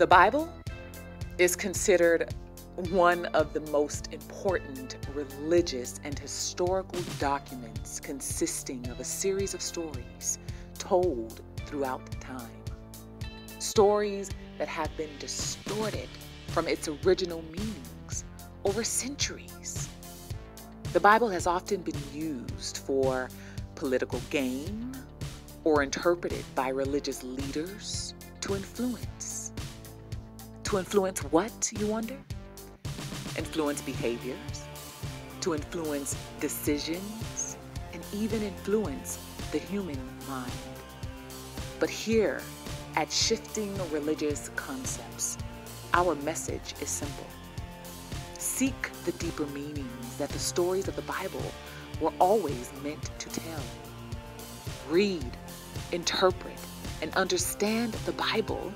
The Bible is considered one of the most important religious and historical documents, consisting of a series of stories told throughout time. Stories that have been distorted from its original meanings over centuries. The Bible has often been used for political gain or interpreted by religious leaders to influence. To influence what, you wonder? Influence behaviors, to influence decisions, and even influence the human mind. But here at Shifting Religious Concepts, our message is simple. Seek the deeper meanings that the stories of the Bible were always meant to tell. Read, interpret, and understand the Bible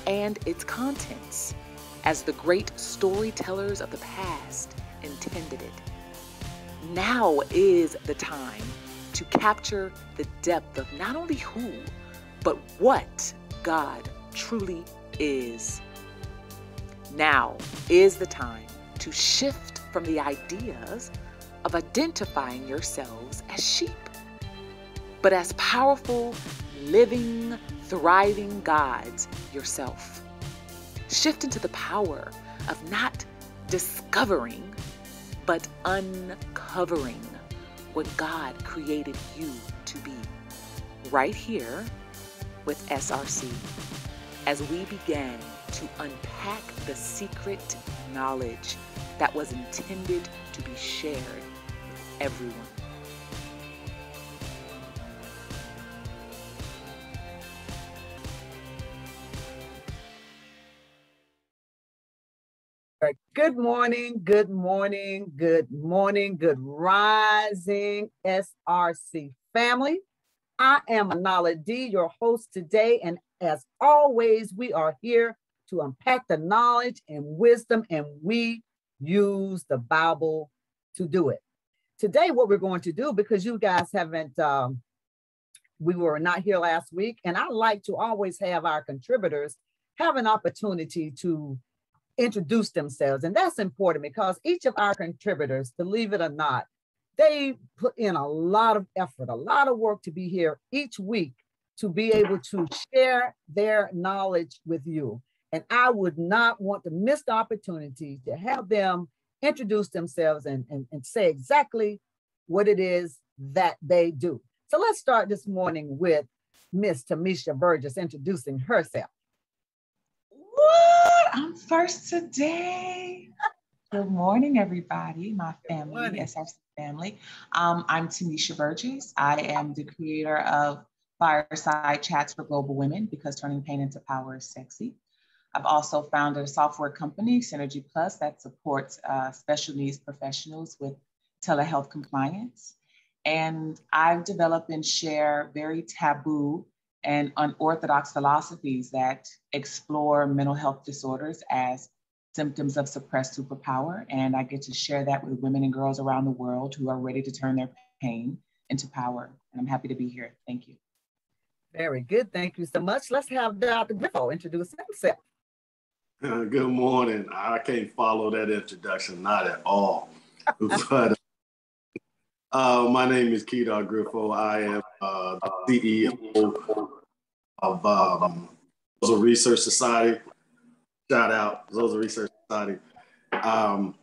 and its contents as the great storytellers of the past intended it. Now is the time to capture the depth of not only who, but what God truly is. Now is the time to shift from the ideas of identifying yourselves as sheep, but as powerful, living, thriving gods yourself. Shift into the power of not discovering, but uncovering what God created you to be. Right here with SRC, as we began to unpack the secret knowledge that was intended to be shared with everyone. Good morning, good morning, good morning, good rising SRC family. I am Anala D, your host today, and as always, we are here to unpack the knowledge and wisdom, and we use the Bible to do it. Today, what we're going to do, because you guys we were not here last week, and I like to always have our contributors have an opportunity to introduce themselves. And that's important because each of our contributors, believe it or not, they put in a lot of effort, a lot of work to be here each week to be able to share their knowledge with you. And I would not want to miss the opportunity to have them introduce themselves and say exactly what it is that they do. So let's start this morning with Miss Tamisha Burgess introducing herself. What? I'm first today. Good morning, everybody, my family, SRC family. I'm Tamisha Burgess. I am the creator of Fireside Chats for Global Women, because turning pain into power is sexy. I've also founded a software company, Synergy Plus, that supports special needs professionals with telehealth compliance. And I've developed and share very taboo and unorthodox philosophies that explore mental health disorders as symptoms of suppressed superpower. And I get to share that with women and girls around the world who are ready to turn their pain into power. And I'm happy to be here. Thank you. Very good. Thank you so much. Let's have Dr. Griffo introduce himself. Good morning. I can't follow that introduction, not at all. But my name is Kedar Griffo. I am the CEO of Zosa Research Society. Shout out, Zosa Research Society. I've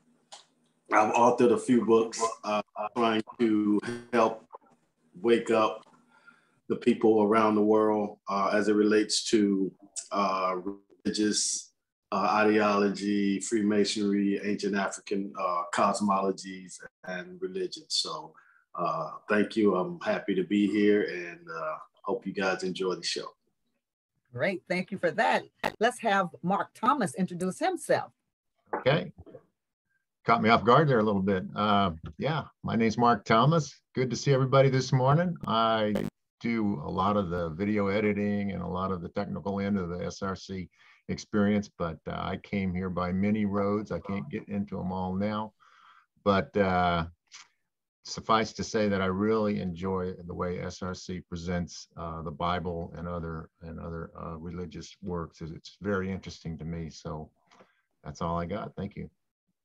authored a few books trying to help wake up the people around the world as it relates to religious ideology, Freemasonry, ancient African cosmologies, and religion. So thank you. I'm happy to be here, and hope you guys enjoy the show. Great. Thank you for that. Let's have Mark Thomas introduce himself. Okay. Caught me off guard there a little bit. Yeah, my name's Mark Thomas. Good to see everybody this morning. I do a lot of the video editing and a lot of the technical end of the SRC experience, but I came here by many roads. I can't get into them all now, but suffice to say that I really enjoy the way SRC presents the Bible and other religious works. It's very interesting to me. So that's all I got. Thank you.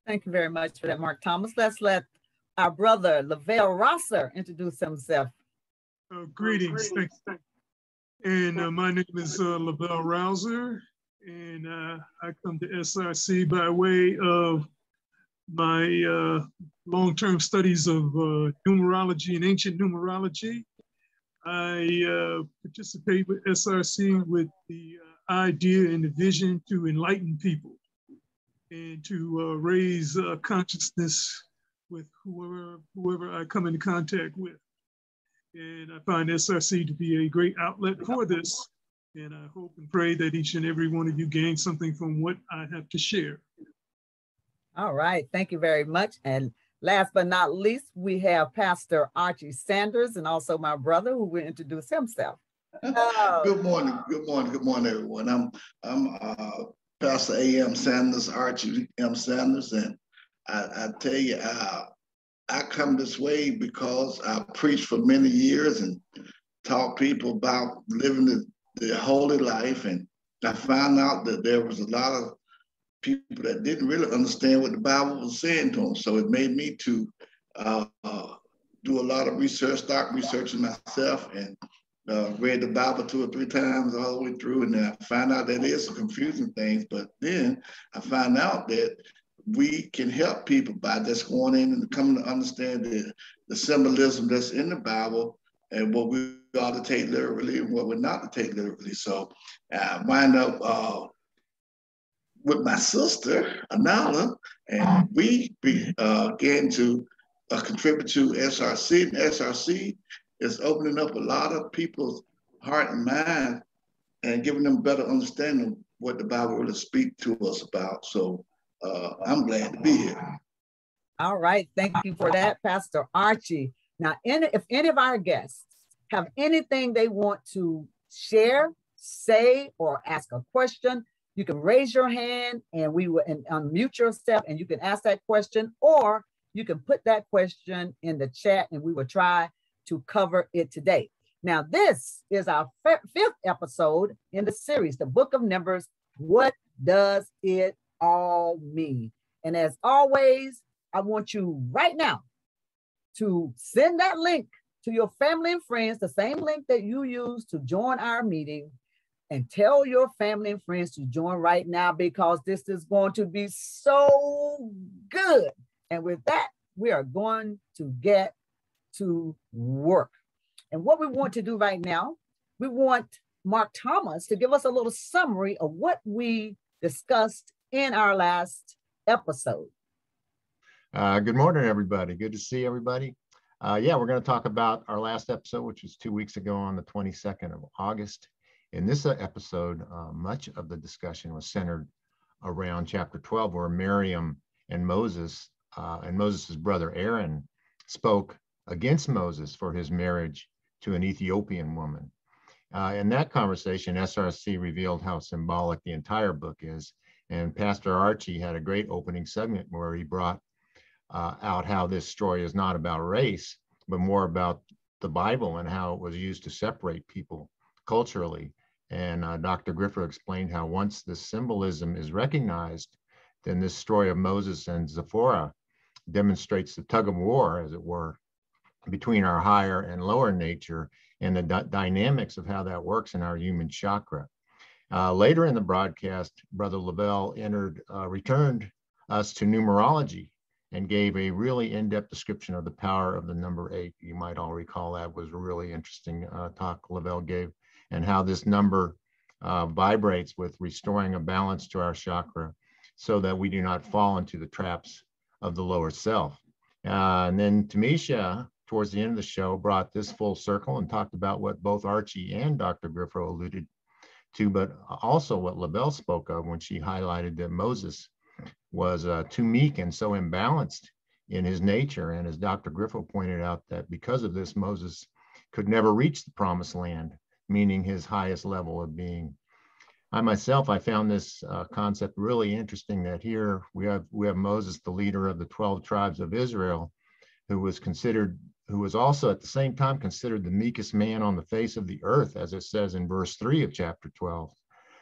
Thank you very much for that, Mark Thomas. Let's let our brother Lavelle Rosser introduce himself. Greetings. And my name is Lavelle Rouser, and I come to SRC by way of my long-term studies of numerology and ancient numerology. I participate with SRC with the idea and the vision to enlighten people and to raise consciousness with whoever I come into contact with. And I find SRC to be a great outlet for this. And I hope and pray that each and every one of you gain something from what I have to share. All right, thank you very much. And last but not least, we have Pastor Archie Sanders and also my brother who will introduce himself. Good morning, everyone. I'm Pastor A.M. Sanders, Archie M. Sanders, and I tell you, I come this way because I preached for many years and taught people about living the holy life, and I found out that there was a lot of people that didn't really understand what the Bible was saying to them. So it made me to do a lot of research, start researching myself, and read the Bible 2 or 3 times all the way through. And then I found out that there's some confusing things, but then I found out that we can help people by just going in and coming to understand the symbolism that's in the Bible and what we ought to take literally and what we're not to take literally. So I wind up with my sister, Anala, and we began to contribute to SRC. And SRC is opening up a lot of people's heart and mind and giving them better understanding of what the Bible really speaks to us about. So I'm glad to be here. All right, thank you for that, Pastor Archie. Now, if any of our guests have anything they want to share, say, or ask a question, you can raise your hand and we will unmute yourself and you can ask that question, or you can put that question in the chat and we will try to cover it today. Now, this is our 5th episode in the series, the Book of Numbers. What does it all mean? And as always, I want you right now to send that link to your family and friends, the same link that you use to join our meeting, and tell your family and friends to join right now because this is going to be so good. And with that, we are going to get to work. And what we want to do right now, we want Mark Thomas to give us a little summary of what we discussed in our last episode. Good morning, everybody. Good to see everybody. Yeah, we're going to talk about our last episode, which was 2 weeks ago on the 22nd of August. In this episode, much of the discussion was centered around chapter 12, where Miriam and Moses and Moses' brother Aaron spoke against Moses for his marriage to an Ethiopian woman. In that conversation, SRC revealed how symbolic the entire book is. And Pastor Archie had a great opening segment where he brought out how this story is not about race, but more about the Bible and how it was used to separate people culturally. And Dr. Griffer explained how once this symbolism is recognized, then this story of Moses and Zipporah demonstrates the tug of war, as it were, between our higher and lower nature and the dynamics of how that works in our human chakra. Later in the broadcast, Brother Lavelle returned us to numerology and gave a really in-depth description of the power of the number 8. You might all recall that was a really interesting talk Lavelle gave, and how this number vibrates with restoring a balance to our chakra so that we do not fall into the traps of the lower self. And then Tamisha, towards the end of the show, brought this full circle and talked about what both Archie and Dr. Griffo alluded to, but also what Lavelle spoke of when she highlighted that Moses was too meek and so imbalanced in his nature. And as Dr. Griffo pointed out, that because of this, Moses could never reach the promised land, meaning his highest level of being. I found this concept really interesting, that here we have Moses, the leader of the 12 tribes of Israel, who was also at the same time considered the meekest man on the face of the earth, as it says in verse 3 of chapter 12.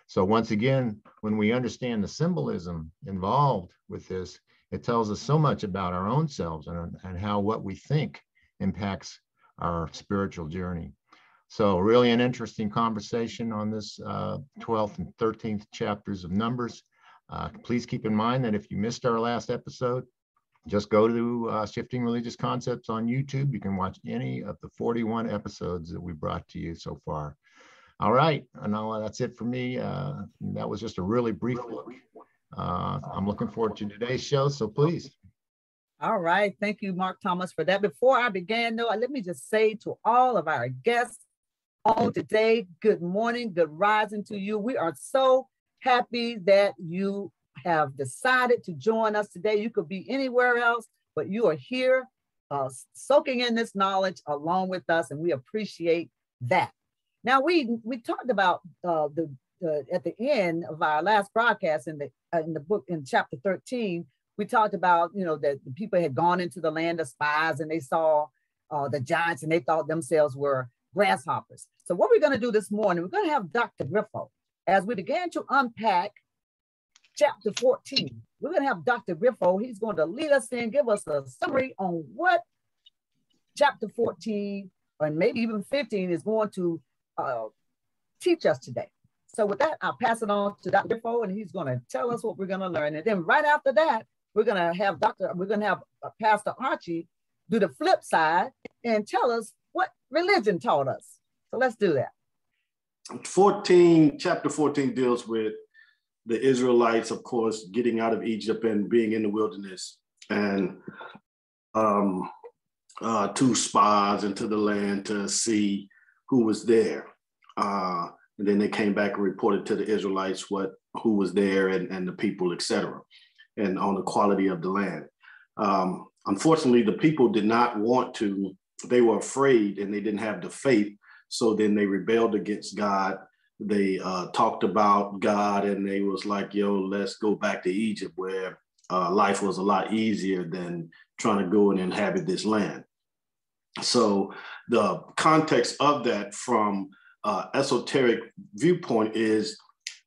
So once again, when we understand the symbolism involved with this, it tells us so much about our own selves and how what we think impacts our spiritual journey. So really an interesting conversation on this 12th and 13th chapters of Numbers. Please keep in mind that if you missed our last episode, just go to Shifting Religious Concepts on YouTube. You can watch any of the 41 episodes that we brought to you so far. All right, now that's it for me. That was just a really brief look. I'm looking forward to today's show, so please. All right, thank you, Mark Thomas, for that. Before I begin, though, let me just say to all of our guests on today, good morning, good rising to you. We are so happy that you have decided to join us today. You could be anywhere else, but you are here soaking in this knowledge along with us, and we appreciate that. Now, we talked about at the end of our last broadcast in the book in chapter 13, we talked about, that the people had gone into the land of spies and they saw the giants and they thought themselves were grasshoppers. So what we're going to do this morning, we're going to have Dr. Griffo. As we began to unpack chapter 14, we're going to have Dr. Griffo. He's going to lead us in, give us a summary on what chapter 14 or maybe even 15 is going to teach us today. So with that, I'll pass it on to Dr. Griffo, and he's going to tell us what we're going to learn. And then right after that, we're going to have Pastor Archie do the flip side and tell us what religion taught us. So let's do that. Chapter 14 deals with the Israelites, of course, getting out of Egypt and being in the wilderness, and two spies into the land to see who was there. And then they came back and reported to the Israelites who was there and the people, etc., and on the quality of the land. Unfortunately, the people did not want to. They were afraid and they didn't have the faith. So then they rebelled against God. They talked about God and they was like, let's go back to Egypt, where life was a lot easier than trying to go and inhabit this land. So the context of that from esoteric viewpoint is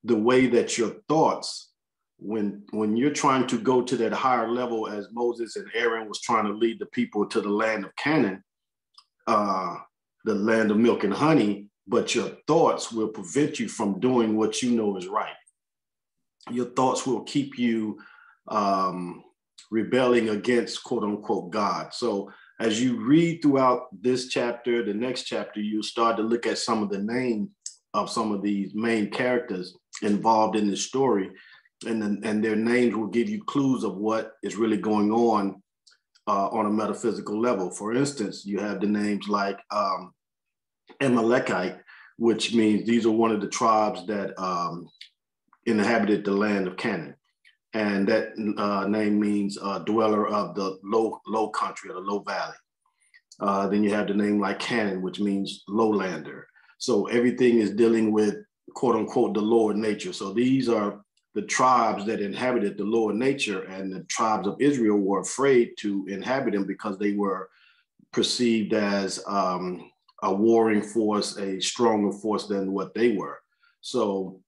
the way that your thoughts, when you're trying to go to that higher level, as Moses and Aaron was trying to lead the people to the land of Canaan, the land of milk and honey, but your thoughts will prevent you from doing what you know is right. Your thoughts will keep you rebelling against, quote unquote, God. So as you read throughout this chapter, the next chapter, you start to look at some of the names of some of these main characters involved in this story, and their names will give you clues of what is really going on a metaphysical level. For instance, you have the names like Amalekite, which means these are one of the tribes that inhabited the land of Canaan. And that name means dweller of the low country or the low valley. Then you have the name like Canaan, which means lowlander. So everything is dealing with, quote unquote, the lower nature. So these are the tribes that inhabited the lower nature, and the tribes of Israel were afraid to inhabit them because they were perceived as a warring force, a stronger force than what they were. So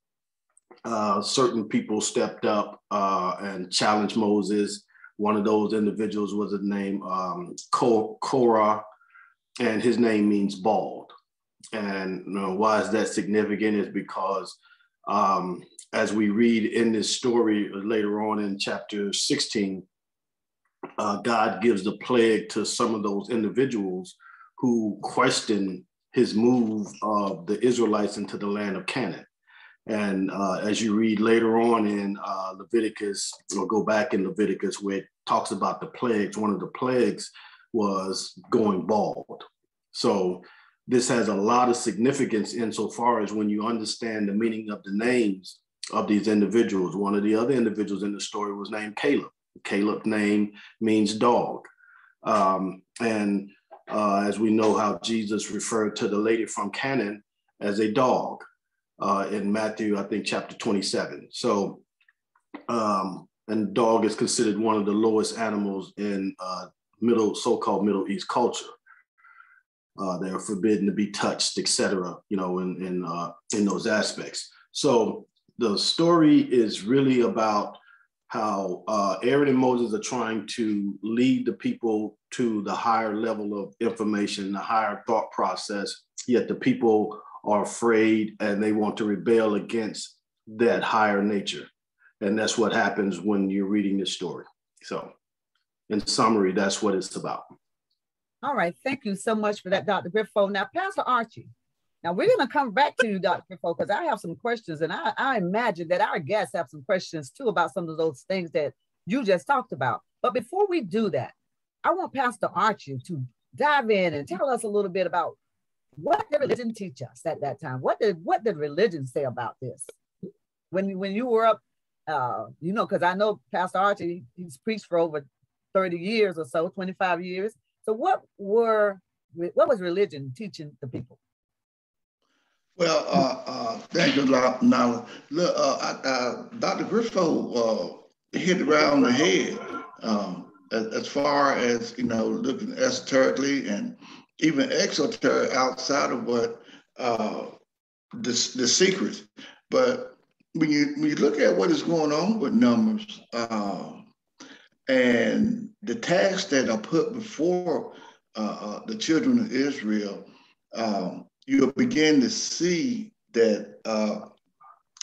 certain people stepped up and challenged Moses. One of those individuals was named Korah, and his name means bald. And why is that significant is because as we read in this story later on in chapter 16, God gives the plague to some of those individuals who question his move of the Israelites into the land of Canaan. And as you read later on in Leviticus, or go back in Leviticus, where it talks about the plagues, one of the plagues was going bald. So this has a lot of significance insofar as when you understand the meaning of the names of these individuals. One of the other individuals in the story was named Caleb. Caleb's name means dog. As we know how Jesus referred to the lady from Canaan as a dog in Matthew, I think, chapter 27. So, and dog is considered one of the lowest animals in so-called Middle East culture. They are forbidden to be touched, etc. You know, in those aspects. So the story is really about how Aaron and Moses are trying to lead the people to the higher level of information, the higher thought process, yet the people are afraid and they want to rebel against that higher nature. And that's what happens when you're reading this story. So in summary, that's what it's about. All right, thank you so much for that, Dr. Griffo. Now, Pastor Archie, now we're going to come back to you, Dr. Griffo, because I have some questions, and I imagine that our guests have some questions too about some of those things that you just talked about. But before we do that, I want Pastor Archie to dive in and tell us a little bit about what did religion teach us at that time? What did religion say about this? When you were up, you know, because I know Pastor Archie, he's preached for over 30 years or so, 25 years. So what was religion teaching the people? Well, thank you, Nala. Look, Dr. Griffo hit around the head as far as, you know, looking esoterically and even exoteric outside of what the secrets. But when you look at what is going on with numbers and the tasks that are put before the children of Israel, you'll begin to see that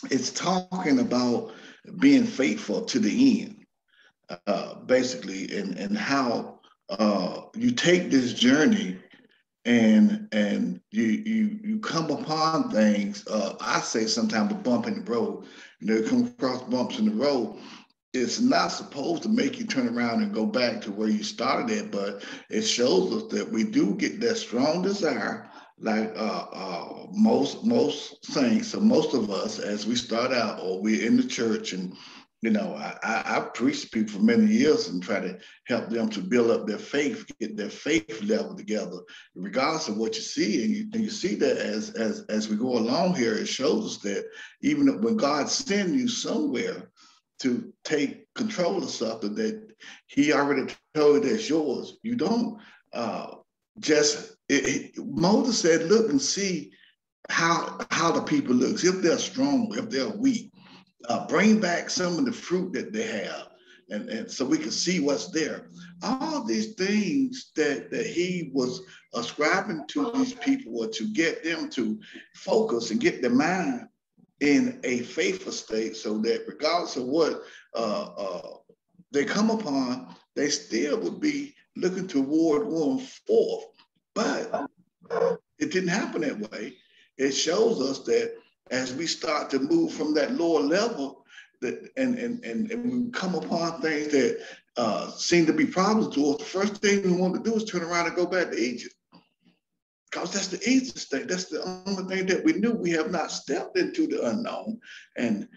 it's talking about being faithful to the end, basically, and how you take this journey and you come upon things. I say sometimes a bump in the road. You know, you come across bumps in the road. It's not supposed to make you turn around and go back to where you started at, but it shows us that we do get that strong desire, like most saints, or most of us, as we start out, or we're in the church, and you know, I've preached to people for many years and try to help them to build up their faith, get their faith level together, regardless of what you see. And you see that as we go along here, it shows us that even when God sends you somewhere to take control of something that he already told you that's yours, you don't Moses said, look and see how the people look, if they're strong, if they're weak. Bring back some of the fruit that they have, and so we can see what's there. All these things that he was ascribing to these people were to get them to focus and get their mind in a faithful state, so that regardless of what they come upon, they still would be looking toward going forth. But it didn't happen that way. It shows us that as we start to move from that lower level, and we come upon things that seem to be problems to us, the first thing we want to do is turn around and go back to Egypt. Because that's the easiest thing. That's the only thing that we knew. We have not stepped into the unknown. And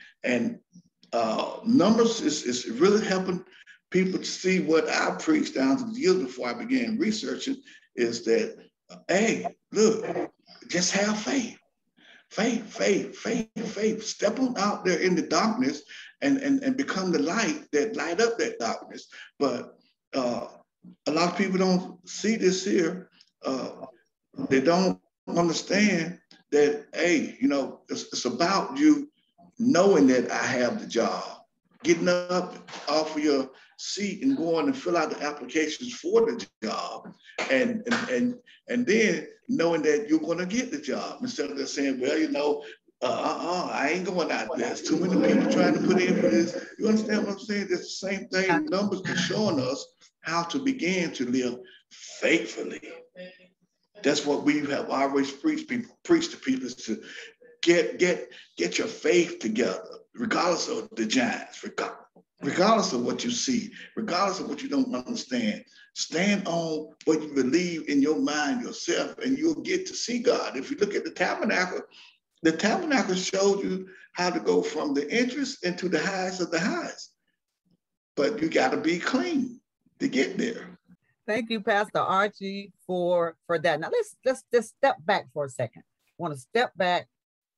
numbers is really helping people to see what I preached down to the years before I began researching, is that, hey, look, just have faith. Faith. Step on out there in the darkness and become the light that light up that darkness. But a lot of people don't see this here. They don't understand that, hey, you know, it's about you knowing that I have the job, getting up off of your seat and going and fill out the applications for the job, and then knowing that you're going to get the job, instead of just saying, well, you know, I ain't going out there. There's too many people trying to put in for this. You understand what I'm saying? It's the same thing. Numbers are showing us how to begin to live faithfully. That's what we have always preached to people, is to get your faith together, regardless of the giants, regardless of what you see, regardless of what you don't understand. Stand on what you believe in your mind yourself, and you'll get to see God. If you look at the tabernacle showed you how to go from the entrance into the highest of the highest. But you got to be clean to get there. Thank you, Pastor Archie, for that. Now let's just step back for a second. I want to step back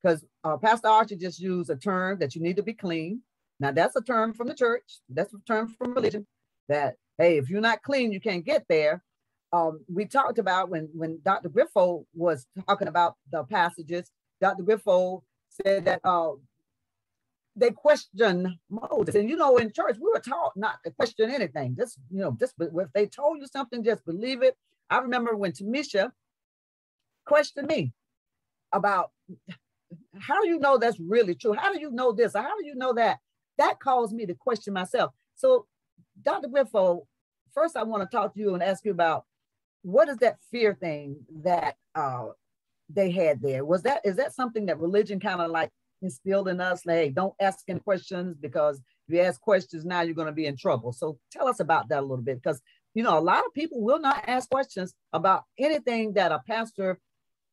because Pastor Archie just used a term that you need to be clean. Now that's a term from the church. That's a term from religion, that hey, if you're not clean, you can't get there. We talked about when Dr. Griffo was talking about the passages, Dr. Griffo said that they question Moses. And, in church, we were taught not to question anything. Just if they told you something, just believe it. I remember when Tamisha questioned me about, how do you know that's really true? How do you know this? How do you know that? That caused me to question myself. So, Dr. Griffo, first I want to talk to you and ask you about, what is that fear thing that they had there? Is that something that religion kind of like instilled in us? Like, hey, don't ask any questions, because if you ask questions now, you're going to be in trouble. So tell us about that a little bit, because a lot of people will not ask questions about anything that a pastor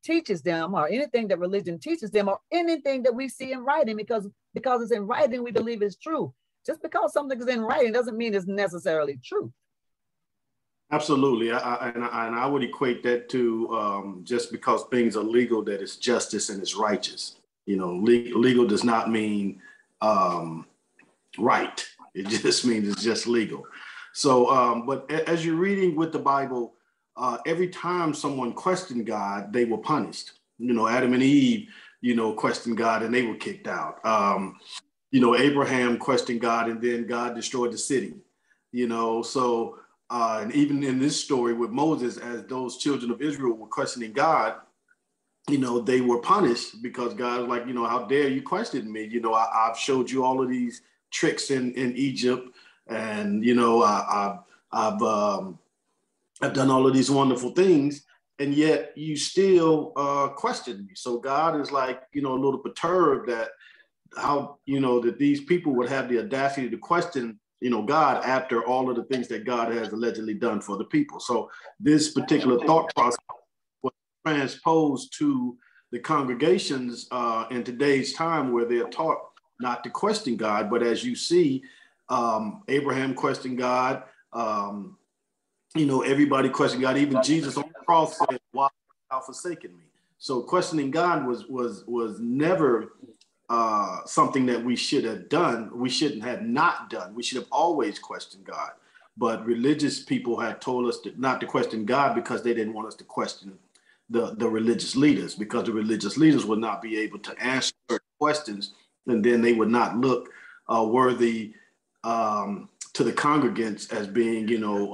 teaches them, or anything that religion teaches them, or anything that we see in writing, because it's in writing, we believe it's true. Just because something is in writing doesn't mean it's necessarily true. Absolutely. I would equate that to just because things are legal, that it's justice and it's righteous. Legal does not mean right. It just means it's just legal. So, but as you're reading with the Bible, every time someone questioned God, they were punished. Adam and Eve, questioned God and they were kicked out. Abraham questioned God and then God destroyed the city. So and even in this story with Moses, as those children of Israel were questioning God, they were punished, because God was like, how dare you question me? I've showed you all of these tricks in Egypt, and I've done all of these wonderful things, and yet you still question me. So God is like, a little perturbed that how, that these people would have the audacity to question, God, after all of the things that God has allegedly done for the people. So this particular thought process was transposed to the congregations in today's time, where they're taught not to question God. But as you see, Abraham questioned God, everybody questioned God. Even Jesus on the cross said, "Why have thou forsaken me?" So questioning God was never something that we should have done. We shouldn't have not done. We should have always questioned God. But religious people had told us not to question God, because they didn't want us to question the religious leaders, because the religious leaders would not be able to answer certain questions, and then they would not look worthy to the congregants as being,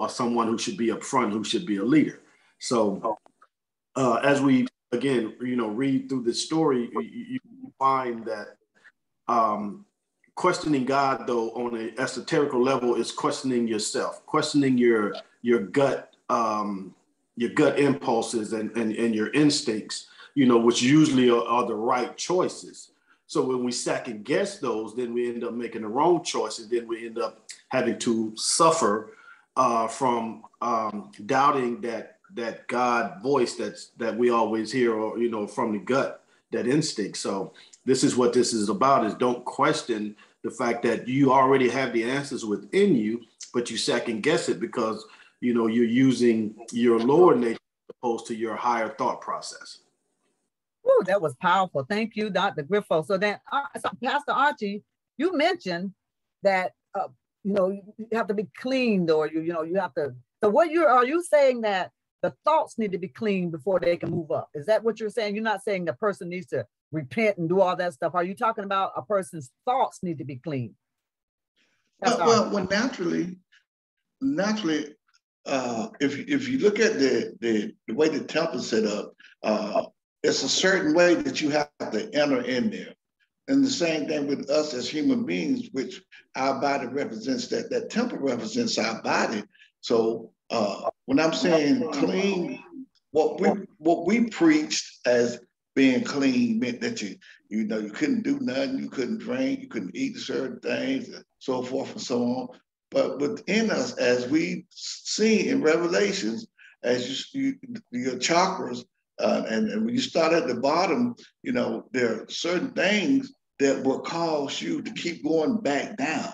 someone who should be up front, who should be a leader. So as we, again, read through this story, you find that questioning God, though, on an esoterical level, is questioning yourself, questioning your gut impulses and your instincts, which usually are the right choices. So when we second guess those, then we end up making the wrong choices. Then we end up having to suffer from doubting that God voice that we always hear, or from the gut, that instinct. So this is what this is about: is don't question the fact that you already have the answers within you, but you second guess it because you're using your lower nature as opposed to your higher thought process. Oh, that was powerful. Thank you, Dr. Griffo. So then, Pastor Archie, you mentioned that you have to be cleaned, or you have to. So are you saying that the thoughts need to be clean before they can move up? Is that what you're saying? You're not saying the person needs to repent and do all that stuff. Are you talking about a person's thoughts need to be clean? Well, naturally, if you look at the way the temple is set up, it's a certain way that you have to enter in there. And the same thing with us as human beings, which our body represents, that temple represents our body. So when I'm saying clean, what we preached as being clean meant that you couldn't do nothing, you couldn't drink, you couldn't eat certain things, and so forth and so on. But within us, as we see in Revelations, as your chakras, and when you start at the bottom, there are certain things that will cause you to keep going back down.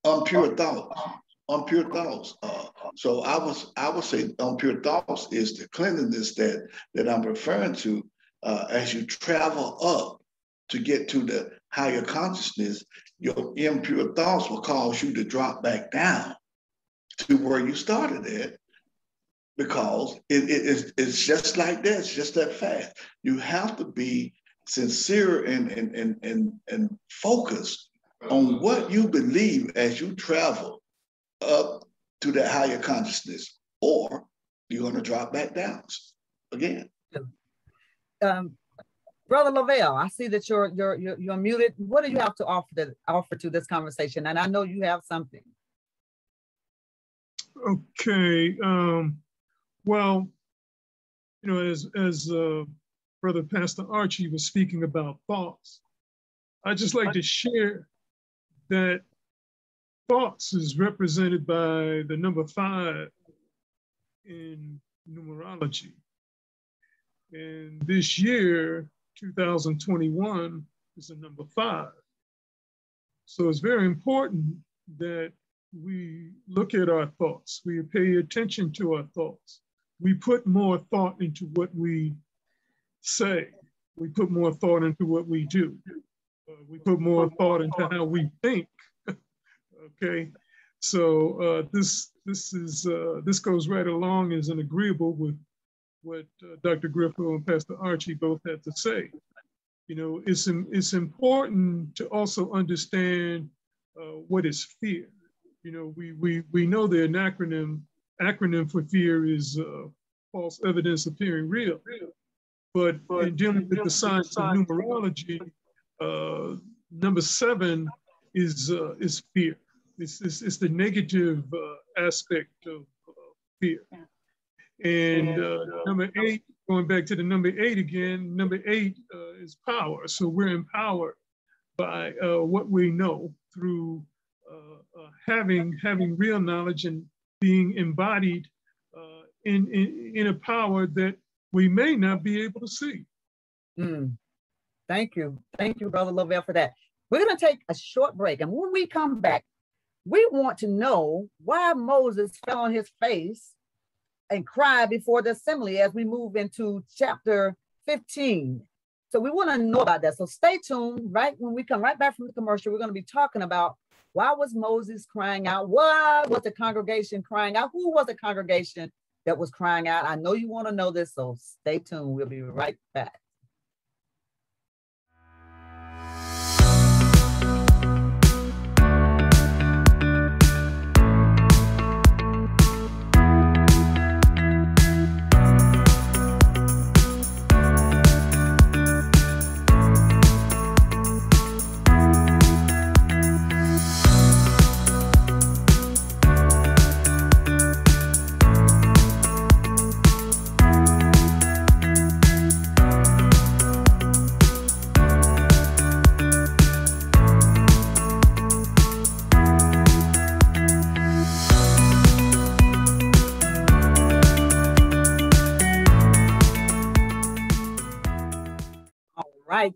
Impure thoughts. So I would say impure thoughts is the cleanliness that I'm referring to. As you travel up to get to the higher consciousness, your impure thoughts will cause you to drop back down. to where you started at, because it's just like that. It's just that fast. You have to be sincere and focused on what you believe as you travel up to that higher consciousness, or you're going to drop back down again. Brother Lavelle, I see that you're muted. What do you have to offer to this conversation? And I know you have something. Okay. Well, you know, as Brother Pastor Archie was speaking about thoughts, I'd just like to share that thoughts is represented by the number 5 in numerology. And this year, 2021, is the number 5. So it's very important that we look at our thoughts. We pay attention to our thoughts. We put more thought into what we say. We put more thought into what we do. We put more thought into how we think. Okay, so this goes right along as an agreeable with what Dr. Griffo and Pastor Archie both had to say. You know, it's important to also understand what is fear. You know, we know the acronym for fear is false evidence appearing real. But in dealing with the science of numerology, number 7 is fear. It's the negative aspect of fear. And number 8, going back to the number 8 again, number 8 is power. So we're empowered by what we know through having real knowledge and being embodied in a power that we may not be able to see. Thank you, Brother Lavelle, for that. We're going to take a short break, and when we come back, we want to know why Moses fell on his face and cried before the assembly as we move into chapter 15. So we want to know about that. So stay tuned. Right when we come right back from the commercial, we're going to be talking about why was Moses crying out? Why was the congregation crying out? Who was the congregation that was crying out? I know you want to know this, so stay tuned. We'll be right back.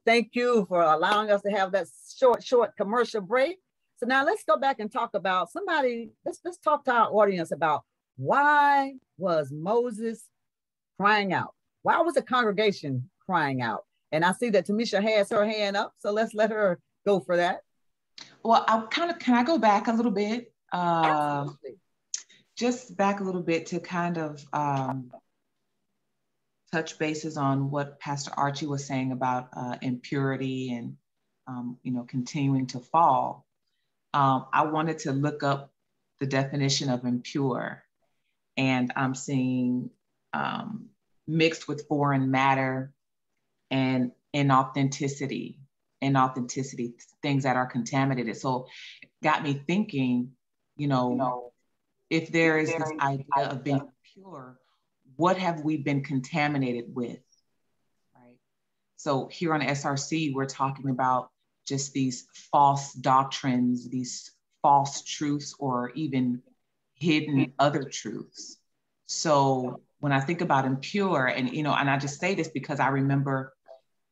Thank you for allowing us to have that short commercial break. So now let's go back and talk about let's talk to our audience about why was Moses crying out? Why was the congregation crying out? And I see that Tamisha has her hand up, so let's let her go for that. Well, can I go back a little bit? Absolutely. Just back a little bit to kind of touch bases on what Pastor Archie was saying about impurity and continuing to fall. I wanted to look up the definition of impure, and I'm seeing mixed with foreign matter and inauthenticity, things that are contaminated. So it got me thinking, if there is this idea of being pure, what have we been contaminated with, right? So here on SRC, we're talking about just these false doctrines, these false truths, or even hidden other truths. So when I think about impure, and I just say this because I remember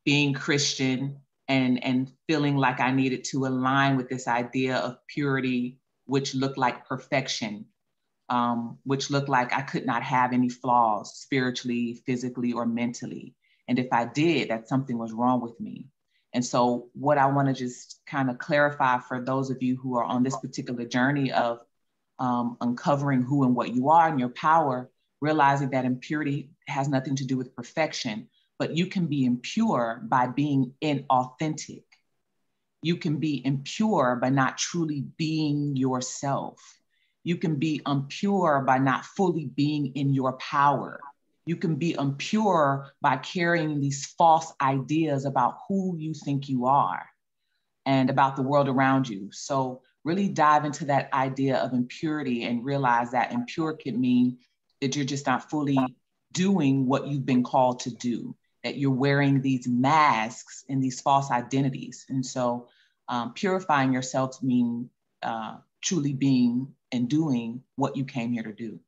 being Christian and feeling like I needed to align with this idea of purity, which looked like perfection. Which looked like I could not have any flaws spiritually, physically, or mentally. And if I did, that something was wrong with me. And so what I want to just kind of clarify for those of you who are on this particular journey of uncovering who and what you are and your power, realizing that impurity has nothing to do with perfection, but you can be impure by being inauthentic. You can be impure by not truly being yourself. You can be impure by not fully being in your power. You can be impure by carrying these false ideas about who you think you are and about the world around you. So really dive into that idea of impurity and realize that impure can mean that you're just not fully doing what you've been called to do, that you're wearing these masks and these false identities. And so purifying yourself means truly being and doing what you came here to do.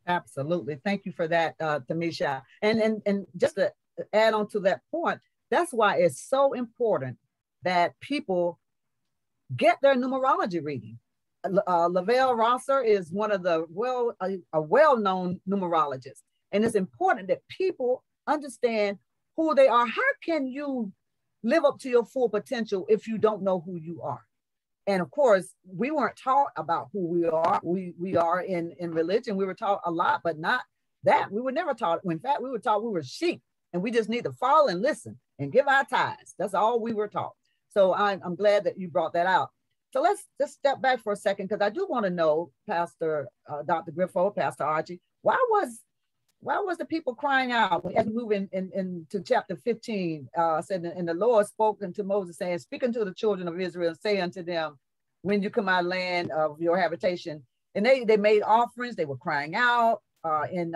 Absolutely. Thank you for that, Tamisha. And just to add on to that point, that's why it's so important that people get their numerology reading. Lavelle Rosser is one of the a well-known numerologist. And it's important that people understand who they are. How can you live up to your full potential if you don't know who you are? And of course, we weren't taught about who we are. We are in religion. We were taught a lot, but not that. We were never taught. In fact, we were taught we were sheep and we just need to follow and listen and give our tithes. That's all we were taught. So I'm glad that you brought that out. So let's just step back for a second, because I do want to know, Pastor Dr. Griffo, Pastor Archie, why was the people crying out as we move into chapter 15? Said, and the Lord spoke unto Moses, saying, speak unto the children of Israel and say unto them, when you come out of land of your habitation. And they made offerings. They were crying out in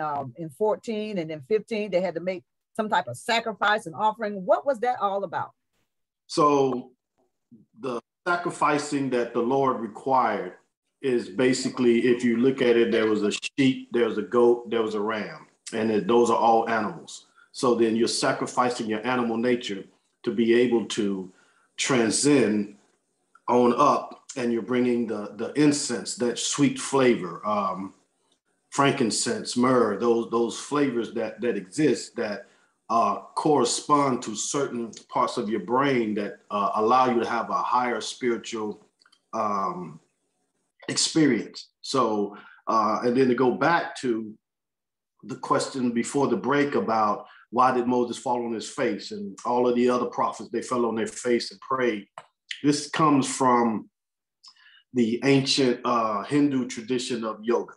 14, and then 15, they had to make some type of sacrifice and offering. What was that all about? So the sacrificing that the Lord required is basically, if you look at it, there was a sheep, there was a goat, there was a ram, and those are all animals. So then you're sacrificing your animal nature to be able to transcend on up, and you're bringing the incense, that sweet flavor, frankincense, myrrh, those flavors that exist that correspond to certain parts of your brain that allow you to have a higher spiritual experience. So, and then to go back to the question before the break about why did Moses fall on his face, and all of the other prophets, they fell on their face and prayed. This comes from the ancient Hindu tradition of yoga.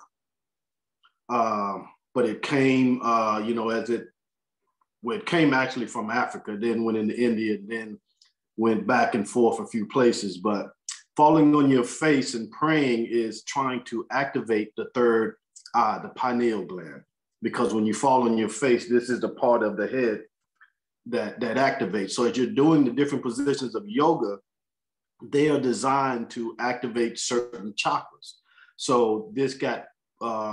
But it came, it came actually from Africa, then went into India, then went back and forth a few places. But falling on your face and praying is trying to activate the third eye, the pineal gland. Because when you fall on your face, this is the part of the head that activates. So as you're doing the different positions of yoga, they are designed to activate certain chakras. So this got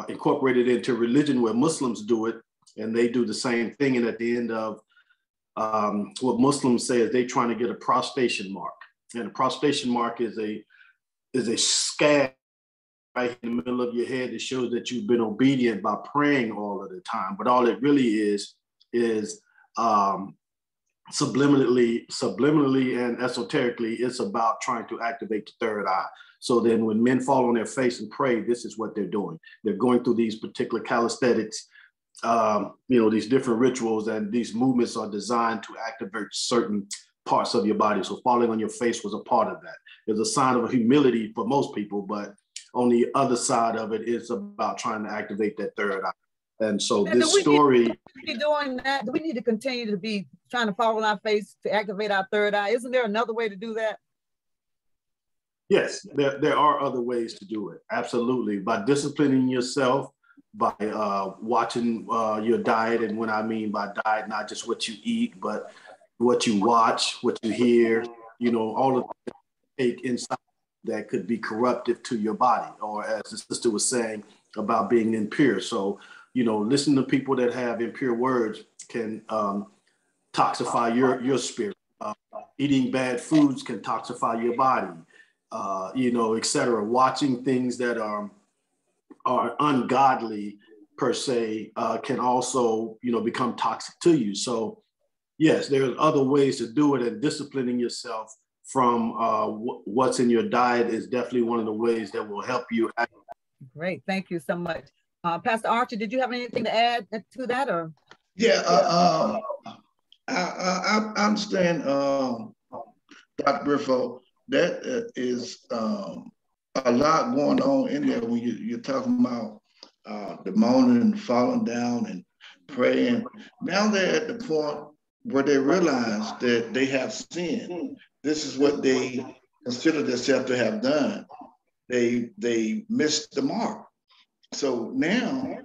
incorporated into religion, where Muslims do it, and they do the same thing. And at the end of what Muslims say is they're trying to get a prostration mark. And a prostration mark is a scab right in the middle of your head that shows that you've been obedient by praying all of the time. But all it really is subliminally and esoterically, it's about trying to activate the third eye. So then when men fall on their face and pray, this is what they're doing. They're going through these particular calisthenics, these different rituals, and these movements are designed to activate certain parts of your body. So falling on your face was a part of that. It's a sign of humility for most people, but on the other side of it, it's about trying to activate that third eye. And so this story... Be doing that? Do we need to continue to be trying to fall on our face to activate our third eye? Isn't there another way to do that? Yes, there are other ways to do it. Absolutely. By disciplining yourself, by watching your diet. And when I mean by diet, not just what you eat, but what you watch, what you hear, all of that take inside that could be corruptive to your body, or as the sister was saying about being impure. So, listen to people that have impure words can toxify your spirit. Eating bad foods can toxify your body, et cetera. Watching things that are ungodly per se can also, become toxic to you. So yes, there's other ways to do it, and disciplining yourself from what's in your diet is definitely one of the ways that will help you. Great, thank you so much. Pastor Archie, did you have anything to add to that, or? Yeah, I understand, Dr. Griffo, that is a lot going on in there when you're talking about the moaning and falling down and praying. Now they're at the point where they realize that they have sinned. This is what they consider themselves to have done. They missed the mark. So now,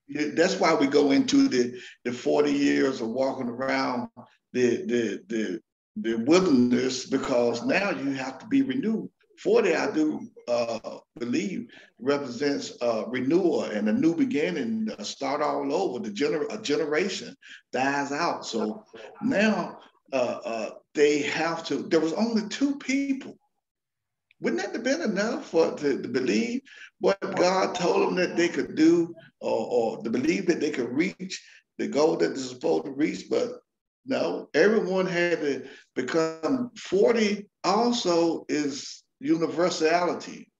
that's why we go into the 40 years of walking around the wilderness, because now you have to be renewed. 40, I do believe, represents renewal and a new beginning, start all over. A generation dies out. So now they have to. There was only 2 people. Wouldn't that have been enough to believe what God told them that they could do, or to believe that they could reach the goal that they're supposed to reach? But no, everyone had to become 40. Also is universality,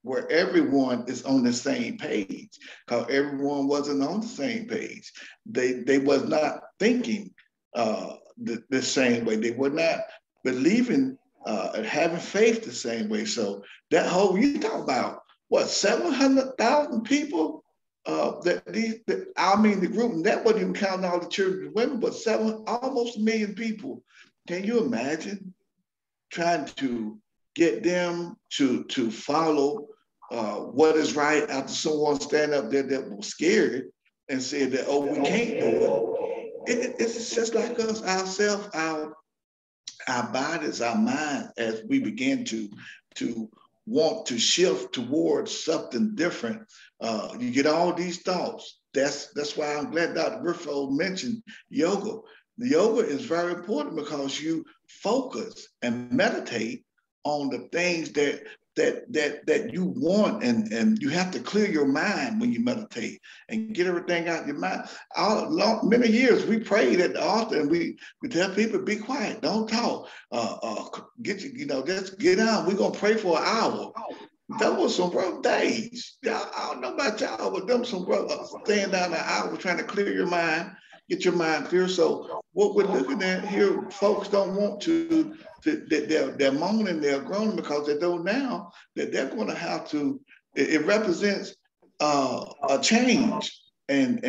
where everyone is on the same page, because everyone wasn't on the same page. They was not thinking the same way. They were not believing and having faith the same way. So that whole, you talk about what, 700,000 people the group, and that wasn't even counting all the children and women, but almost 1 million people. Can you imagine trying to get them to follow what is right after someone stand up there that was scared and said that, oh, we can't do it? It's just like us, ourselves, our bodies, our mind, as we begin to want to shift towards something different. You get all these thoughts. That's why I'm glad Dr. Griffo mentioned yoga. The yoga is very important because you focus and meditate on the things that you want, and you have to clear your mind when you meditate and get everything out of your mind. Many years we prayed at the altar, and we tell people, be quiet, don't talk, just get down. We're gonna pray for an hour. That was some rough days. I don't know about y'all, but them some rough, staying down an hour trying to clear your mind, get your mind clear. So what we're looking at here, folks don't want to they're moaning, they're groaning because they know now that they're going to have to. It represents a change and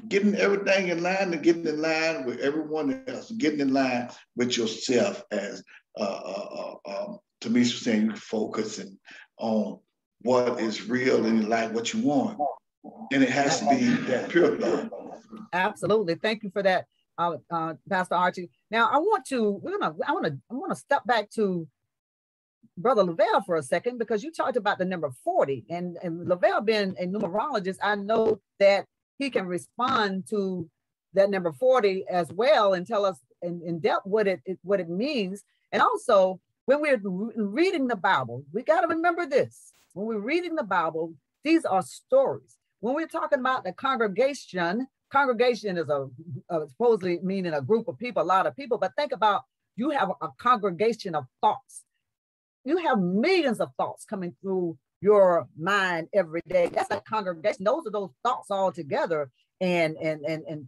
getting everything in line, and getting in line with everyone else, getting in line with yourself, as Tamisha was saying, focusing on what is real in your life, what you want, and it has to be that pure thought. Absolutely, thank you for that, Pastor Archie. Now I want to step back to Brother Lavelle for a second, because you talked about the number 40, and Lavelle being a numerologist, I know that he can respond to that number 40 as well and tell us in depth what it means. And also, when we're reading the Bible, we got to remember this. When we're reading the Bible, these are stories. When we're talking about the congregation is supposedly meaning a group of people, a lot of people, but think about, you have a congregation of thoughts. You have millions of thoughts coming through your mind every day. That's a congregation. Those are those thoughts all together, and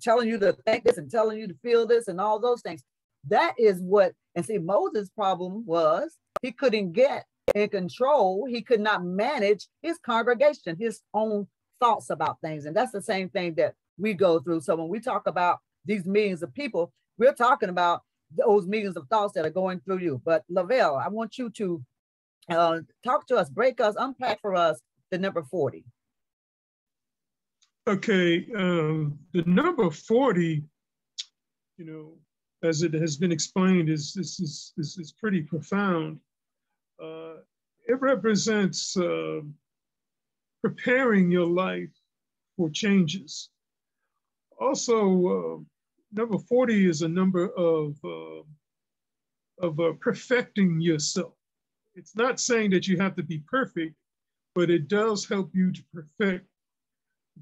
telling you to think this and telling you to feel this and all those things. That is what, and see, Moses' problem was he couldn't get in control. He could not manage his congregation, his own thoughts about things. And that's the same thing that we go through. So when we talk about these millions of people, we're talking about those millions of thoughts that are going through you. But Lavelle, I want you to talk to us, unpack for us the number 40. Okay, the number 40, as it has been explained, is pretty profound. It represents preparing your life for changes. Also, number 40 is a number of perfecting yourself. It's not saying that you have to be perfect, but it does help you to perfect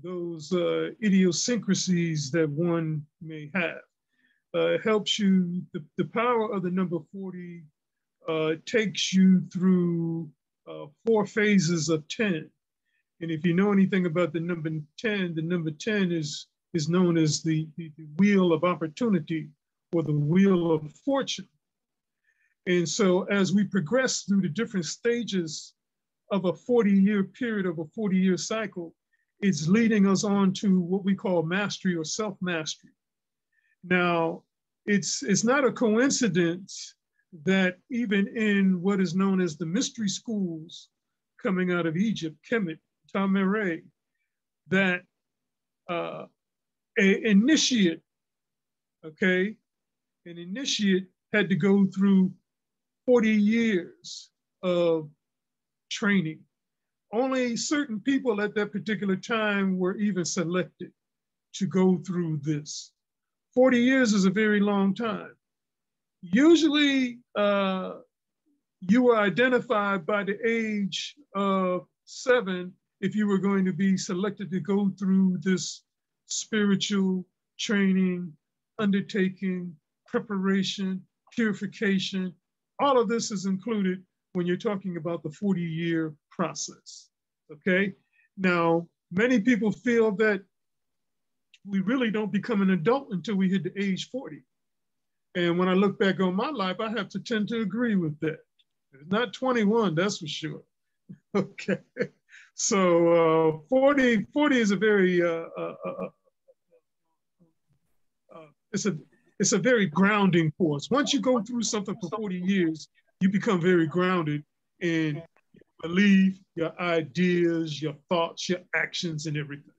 those idiosyncrasies that one may have. helps you, the power of the number 40 takes you through 4 phases of 10. And if you know anything about the number 10, the number 10 is known as the wheel of opportunity or the wheel of fortune. And so as we progress through the different stages of a 40-year period, of a 40-year cycle, it's leading us on to what we call mastery or self-mastery. Now, it's not a coincidence that even in what is known as the mystery schools coming out of Egypt, Kemet, Ta-Meray, that an initiate, okay, an initiate had to go through 40 years of training. Only certain people at that particular time were even selected to go through this. 40 years is a very long time. Usually, you were identified by the age of 7 if you were going to be selected to go through this spiritual training, undertaking, preparation, purification. All of this is included when you're talking about the 40-year process, okay? Now, many people feel that we really don't become an adult until we hit the age 40. And when I look back on my life, I have to tend to agree with that. It's not 21, that's for sure. Okay, so 40 is a very, it's a very grounding force. Once you go through something for 40 years, you become very grounded in your belief, your ideas, your thoughts, your actions, and everything.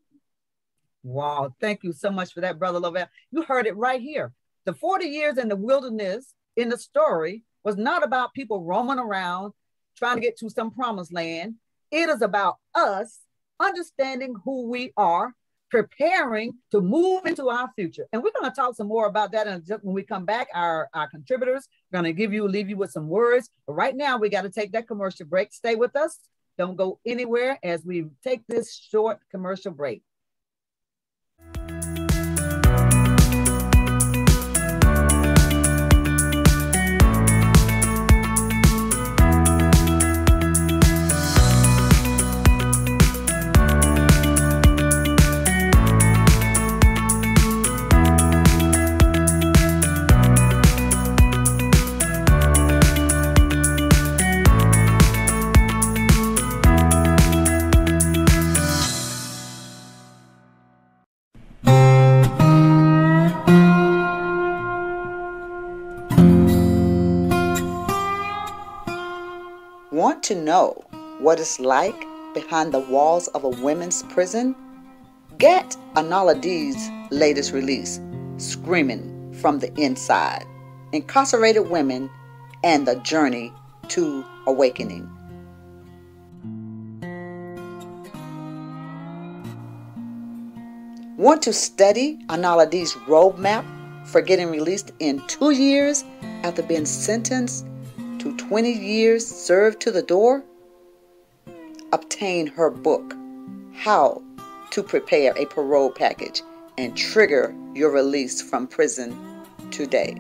Wow, thank you so much for that, Brother Lovell. You heard it right here. The 40 years in the wilderness in the story was not about people roaming around trying to get to some promised land. It is about us understanding who we are, preparing to move into our future. And we're going to talk some more about that when we come back. Our contributors are going to leave you with some words. But right now, we got to take that commercial break. Stay with us. Don't go anywhere as we take this short commercial break. Want to know what it's like behind the walls of a women's prison? Get Anala D's latest release, Screaming from the Inside, Incarcerated Women and the Journey to Awakening. Want to study Anala D's roadmap for getting released in 2 years after being sentenced to 20 years served to the door? Obtain her book, How to Prepare a Parole Package and Trigger Your Release from Prison Today.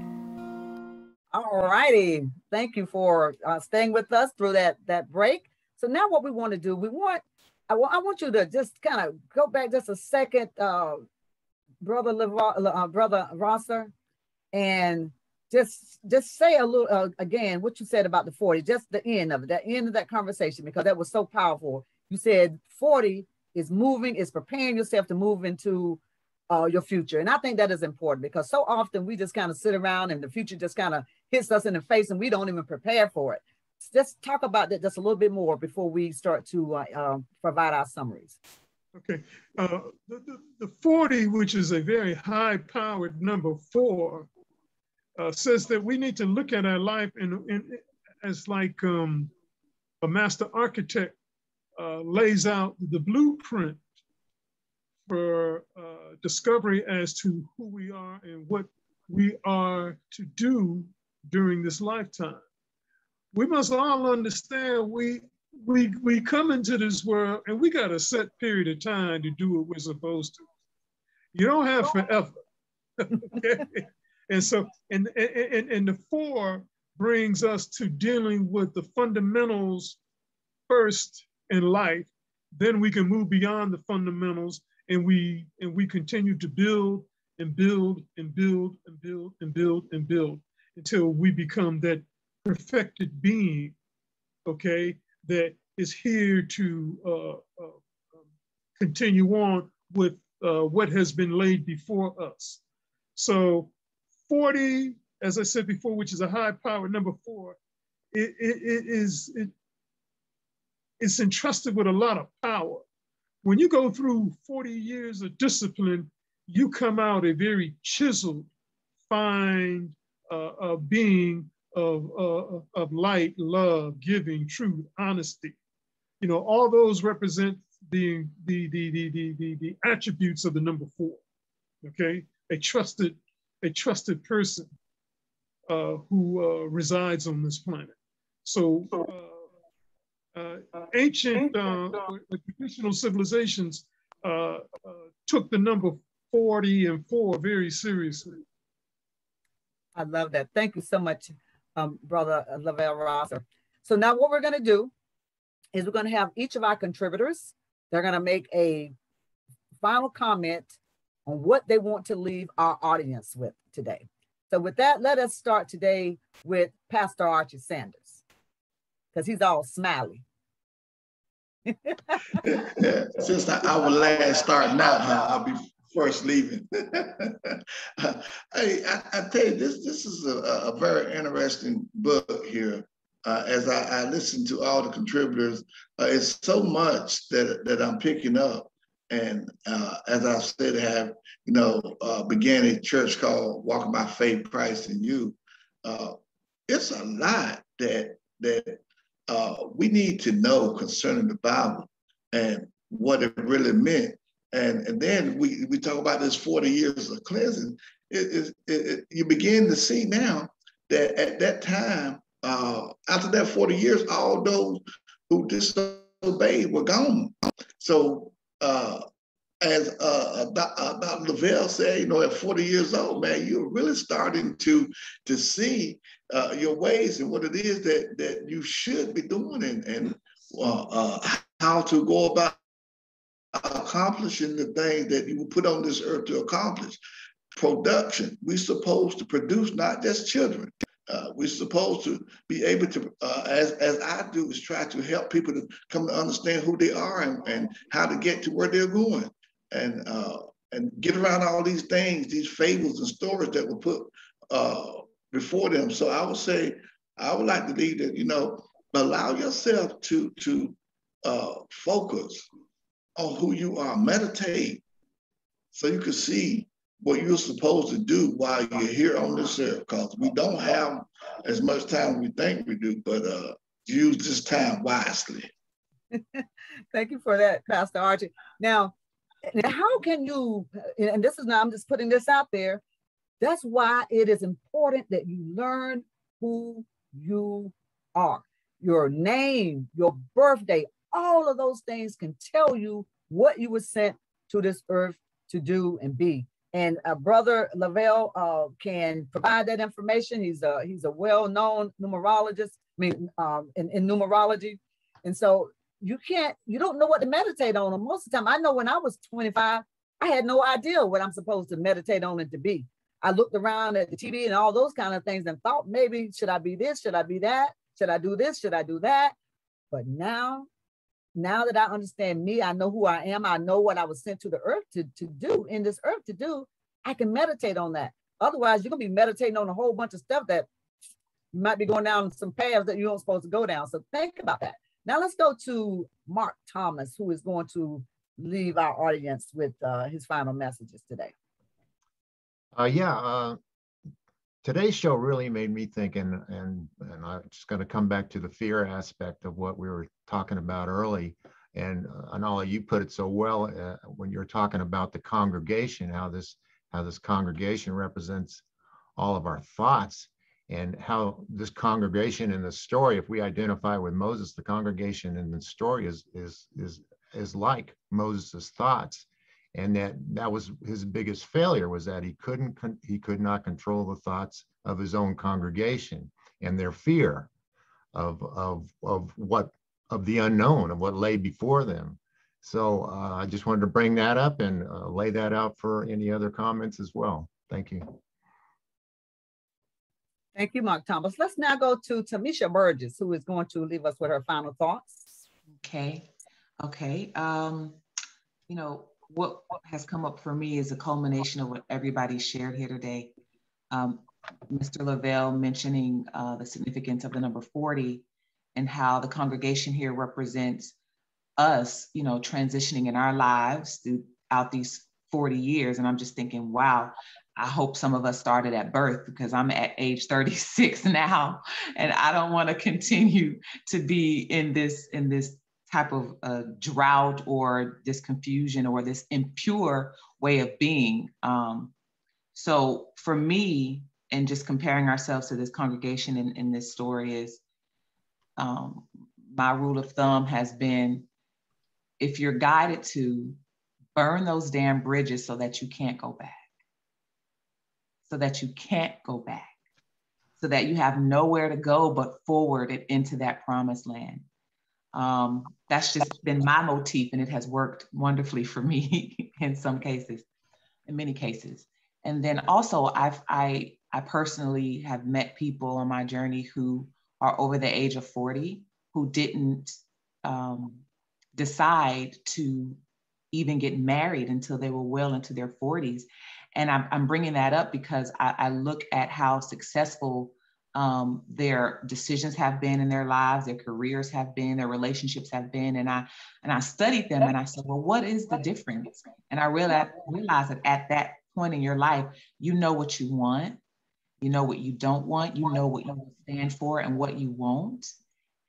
All righty. Thank you for staying with us through that break. So now what we want to do, I want you to just kind of go back just a second, Brother Rosser, and just say a little again what you said about the 40, just the end of it, the end of that conversation, because that was so powerful. You said 40 is moving, is preparing yourself to move into your future. And I think that is important because so often we just kind of sit around and the future just kind of hits us in the face and we don't even prepare for it. Let's talk about that just a little bit more before we start to provide our summaries. Okay, the 40, which is a very high-powered number 4, says that we need to look at our life as like a master architect lays out the blueprint for discovery as to who we are and what we are to do during this lifetime. We must all understand we come into this world and we got a set period of time to do what we're supposed to. You don't have forever. Okay? And so, and the 4 brings us to dealing with the fundamentals first in life. Then we can move beyond the fundamentals, and we continue to build and build and build and build and build and build until we become that perfected being, okay, that is here to continue on with what has been laid before us. So 40, as I said before, which is a high power number 4, it's entrusted with a lot of power. When you go through 40 years of discipline, you come out a very chiseled, fine being of light, love, giving, truth, honesty. You know, all those represent the attributes of the number 4. Okay, a trusted person who resides on this planet. So ancient traditional civilizations took the number 40 and 4 very seriously. I love that. Thank you so much, Brother Lavelle Rouser. So now what we're going to do is we're going to have each of our contributors, they're going to make a final comment on what they want to leave our audience with today. So with that, let us start today with Pastor Archie Sanders, because he's all smiley. Since I was last starting out, I'll be first leaving. Hey, I tell you, this is a very interesting book here. As I listen to all the contributors, it's so much that I'm picking up. And as I said, I have, began a church called Walking by Faith, Christ in You. It's a lot that we need to know concerning the Bible and what it really meant. And then we talk about this 40 years of cleansing. You begin to see now that at that time, after that 40 years, all those who disobeyed were gone. So as Dr. Lavelle said, at 40 years old, man, you're really starting to see your ways and what it is that you should be doing and how to go about accomplishing the things that you were put on this earth to accomplish. Production. We're supposed to produce not just children. We're supposed to be able to, as I do, is try to help people to come to understand who they are and how to get to where they're going, and get around all these things, these fables and stories that were put before them. So I would say, I would like to leave that, allow yourself to focus on who you are. Meditate so you can see what you're supposed to do while you're here on this earth, because we don't have as much time as we think we do, but use this time wisely. Thank you for that, Pastor Archie. Now, how can you, and this is now, I'm just putting this out there, that's why it is important that you learn who you are. Your name, your birthday, all of those things can tell you what you were sent to this earth to do and be. And Brother Lavelle can provide that information. He's a well-known numerologist, in numerology. And so you don't know what to meditate on. And most of the time, I know when I was 25, I had no idea what I'm supposed to meditate on it to be. I looked around at the TV and all those kind of things and thought, maybe, should I be this? Should I be that? Should I do this? Should I do that? But now that I understand me, I know who I am, I know what I was sent to the earth to do, in this earth to do, I can meditate on that. Otherwise, you're gonna be meditating on a whole bunch of stuff that you might be going down some paths that you don't supposed to go down. So think about that. Now let's go to Mark Thomas, who is going to leave our audience with his final messages today. Today's show really made me think, and I'm just going to come back to the fear aspect of what we were talking about early. And Anala, you put it so well when you're talking about the congregation, how this congregation represents all of our thoughts, and how this congregation in the story, if we identify with Moses, the congregation in the story is like Moses's thoughts. And that was his biggest failure, was that he could not control the thoughts of his own congregation and their fear of the unknown, of what lay before them. So I just wanted to bring that up and lay that out for any other comments as well. Thank you. Thank you, Mark Thomas. Let's now go to Tamisha Burgess, who is going to leave us with her final thoughts. Okay. You know, what has come up for me is a culmination of what everybody shared here today. Mr. Lavelle mentioning the significance of the number 40 and how the congregation here represents us, you know, transitioning in our lives throughout these 40 years. And I'm just thinking, wow, I hope some of us started at birth, because I'm at age 36 now, and I don't want to continue to be in this type of drought or this confusion or this impure way of being. So for me, and just comparing ourselves to this congregation in this story is, my rule of thumb has been, if you're guided to, burn those damn bridges so that you can't go back. So that you can't go back. So that you have nowhere to go but forward and into that promised land. That's just been my motif, and it has worked wonderfully for me in some cases, in many cases. And then also I personally have met people on my journey who are over the age of 40 who didn't decide to even get married until they were well into their 40s. And I'm bringing that up because I look at how successful their decisions have been in their lives, their careers have been, their relationships have been. And I studied them and I said, well, what is the difference? And I realized that at that point in your life, you know what you want, you know what you don't want, you know what you will stand for and what you won't.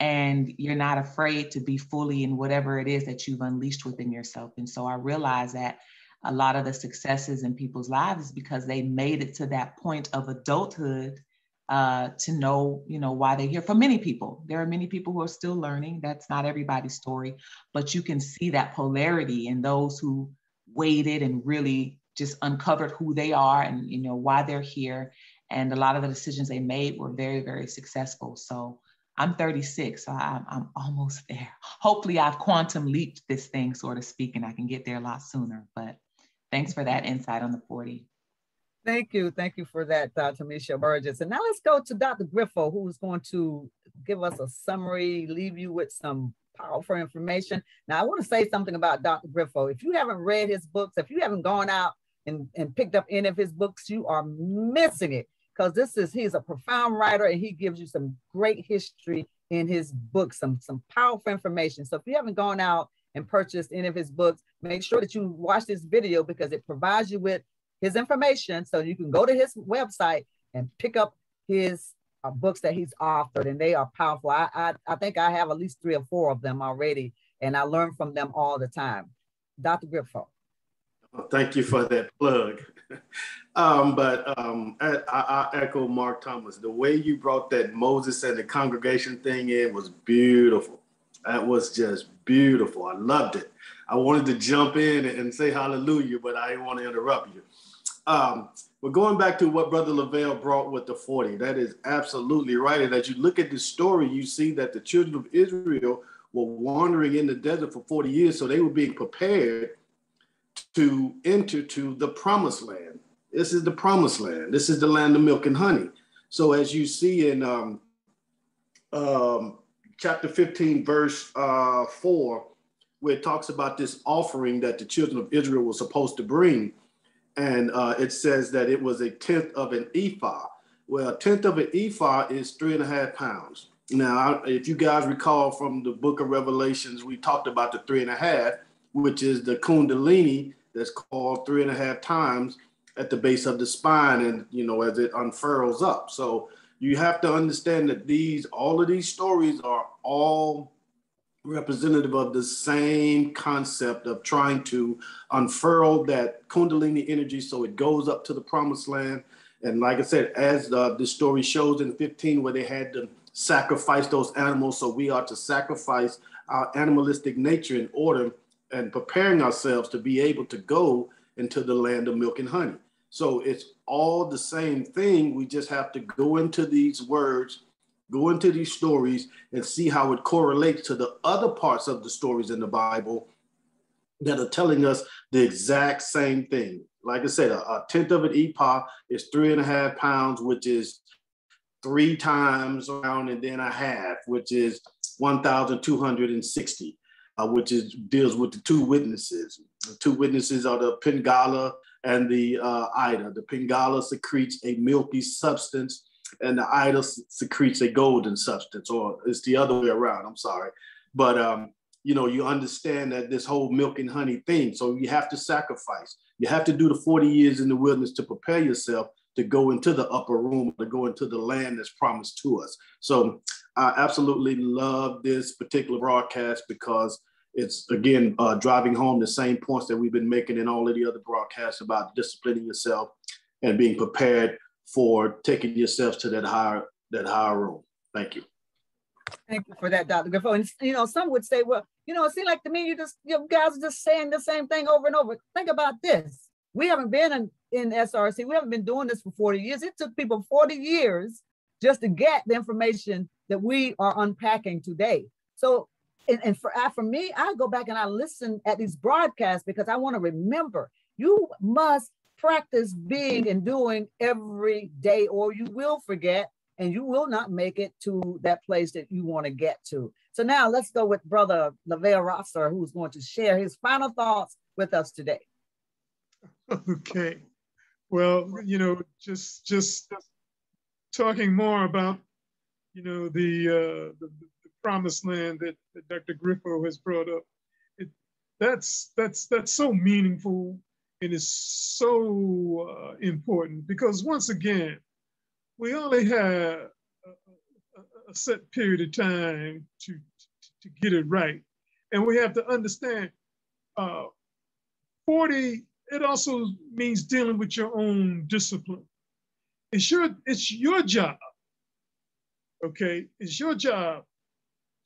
And you're not afraid to be fully in whatever it is that you've unleashed within yourself. And so I realized that a lot of the successes in people's lives is because they made it to that point of adulthood to know, you know, why they're here. For many people, there are many people who are still learning. That's not everybody's story, but you can see that polarity in those who waited and really just uncovered who they are and, you know, why they're here. And a lot of the decisions they made were very, very successful. So I'm 36, so I'm almost there. Hopefully I've quantum leaped this thing, so to speak, and I can get there a lot sooner. But thanks for that insight on the 40. Thank you for that, Tamisha Burgess. And now let's go to Dr. Griffo, who's going to give us a summary, leave you with some powerful information. Now, I want to say something about Dr. Griffo. If you haven't read his books, if you haven't gone out and picked up any of his books, you are missing it. Because he's a profound writer, and he gives you some great history in his books, some powerful information. So if you haven't gone out and purchased any of his books, make sure that you watch this video, because it provides you with his information, so you can go to his website and pick up his books that he's authored, and they are powerful. I think I have at least 3 or 4 of them already, and I learn from them all the time. Dr. Griffo. Well, thank you for that plug. I echo Mark Thomas. The way you brought that Moses and the congregation thing in was beautiful. That was just beautiful. I loved it. I wanted to jump in and say hallelujah, but I didn't want to interrupt you. But going back to what Brother Lavelle brought with the 40, that is absolutely right. And as you look at this story, you see that the children of Israel were wandering in the desert for 40 years, so they were being prepared to enter to the promised land. This is the promised land. This is the land of milk and honey. So as you see in chapter 15, verse 4, where it talks about this offering that the children of Israel were supposed to bring, and it says that it was 1/10 of an ephah. Well, 1/10 of an ephah is 3.5 pounds. Now, if you guys recall from the book of Revelations, we talked about the 3.5, which is the kundalini that's called 3.5 times at the base of the spine, and you know, as it unfurls up. So you have to understand that all of these stories are all representative of the same concept of trying to unfurl that kundalini energy so it goes up to the promised land. And like I said, as the story shows in 15, where they had to sacrifice those animals, so we are to sacrifice our animalistic nature in order and preparing ourselves to be able to go into the land of milk and honey. So it's all the same thing. We just have to go into these words, go into these stories, and see how it correlates to the other parts of the stories in the Bible that are telling us the exact same thing. Like I said, a tenth of an ephah is 3.5 pounds, which is 3 times around and then a half, which is 1,260, which deals with the 2 witnesses. The 2 witnesses are the Pingala and the Ida. The Pingala secretes a milky substance, and the Ida secretes a golden substance, or it's the other way around. I'm sorry, but you understand that this whole milk and honey thing. So you have to sacrifice. You have to do the 40 years in the wilderness to prepare yourself to go into the upper room, to go into the land that's promised to us. So I absolutely love this particular broadcast because it's, again, driving home the same points that we've been making in all of the other broadcasts about disciplining yourself and being prepared for taking yourselves to that higher room. Thank you. Thank you for that, Dr. Griffo. And some would say, well, it seems like to me you guys are just saying the same thing over and over. Think about this. We haven't been in SRC. We haven't been doing this for 40 years. It took people 40 years just to get the information that we are unpacking today. So, and for me, I go back and I listen at these broadcasts because I want to remember. You must practice being and doing every day, or you will forget and you will not make it to that place that you want to get to. So now let's go with Brother Lavelle Rosser, who's going to share his final thoughts with us today. Okay. Well, just talking more about, the promised land that Dr. Griffo has brought up. That's so meaningful and is so important because once again, we only have a set period of time to get it right. And we have to understand 40, it also means dealing with your own discipline. It's your job, okay? It's your job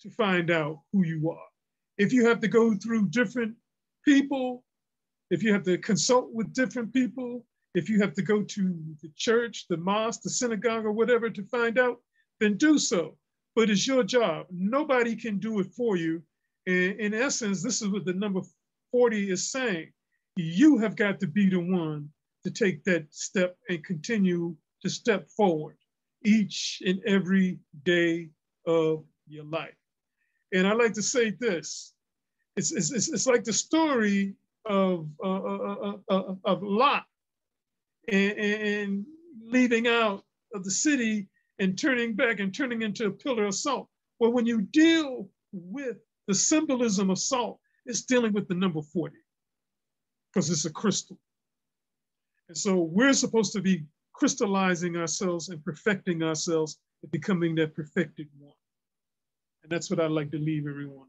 to find out who you are. If you have to go through different people, if you have to consult with different people, if you have to go to the church, the mosque, the synagogue, or whatever to find out, then do so. But it's your job. Nobody can do it for you. And in essence, this is what the number 40 is saying. You have got to be the one to take that step and continue to step forward each and every day of your life. And I like to say this, it's like the story of Lot and leaving out of the city and turning back and turning into a pillar of salt. Well, when you deal with the symbolism of salt, it's dealing with the number 40 because it's a crystal. And so we're supposed to be crystallizing ourselves and perfecting ourselves and becoming that perfected one. And that's what I'd like to leave everyone.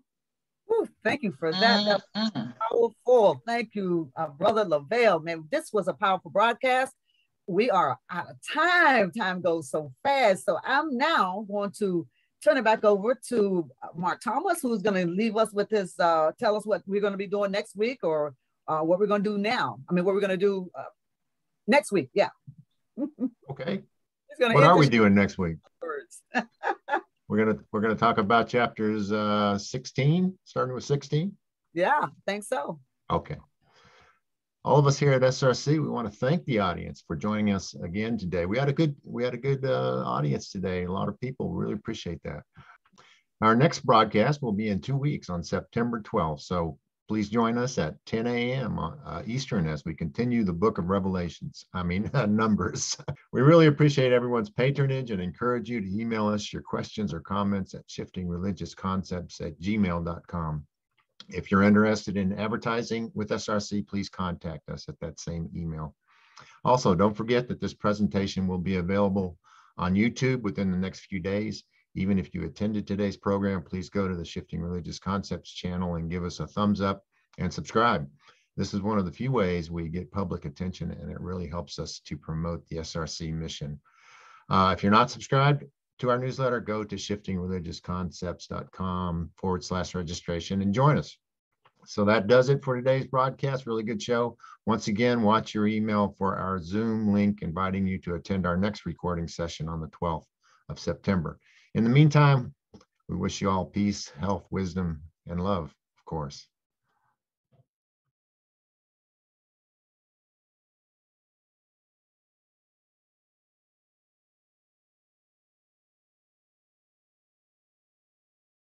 Ooh, thank you for that. That was powerful. Thank you, Brother Lavelle. Man, this was a powerful broadcast. We are out of time. Time goes so fast. So I'm now going to turn it back over to Mark Thomas, who's going to leave us with his, tell us what we're going to be doing next week or what we're going to do now. I mean, what we're going to do next week. Yeah. Okay. What are we doing next week? Words. We're gonna talk about chapters 16, starting with 16. Yeah, I think so. Okay. All of us here at SRC, we want to thank the audience for joining us again today. We had a good audience today. A lot of people really appreciate that. Our next broadcast will be in 2 weeks on September 12th. So please join us at 10 a.m. Eastern as we continue the book of Numbers. We really appreciate everyone's patronage and encourage you to email us your questions or comments at shiftingreligiousconcepts@gmail.com. If you're interested in advertising with SRC, please contact us at that same email. Also, don't forget that this presentation will be available on YouTube within the next few days. Even if you attended today's program, please go to the Shifting Religious Concepts channel and give us a thumbs up and subscribe. This is one of the few ways we get public attention, and it really helps us to promote the SRC mission. If you're not subscribed to our newsletter, go to shiftingreligiousconcepts.com/registration and join us. So that does it for today's broadcast. Really good show. Once again, watch your email for our Zoom link inviting you to attend our next recording session on the 12th of September. In the meantime, we wish you all peace, health, wisdom, and love, of course.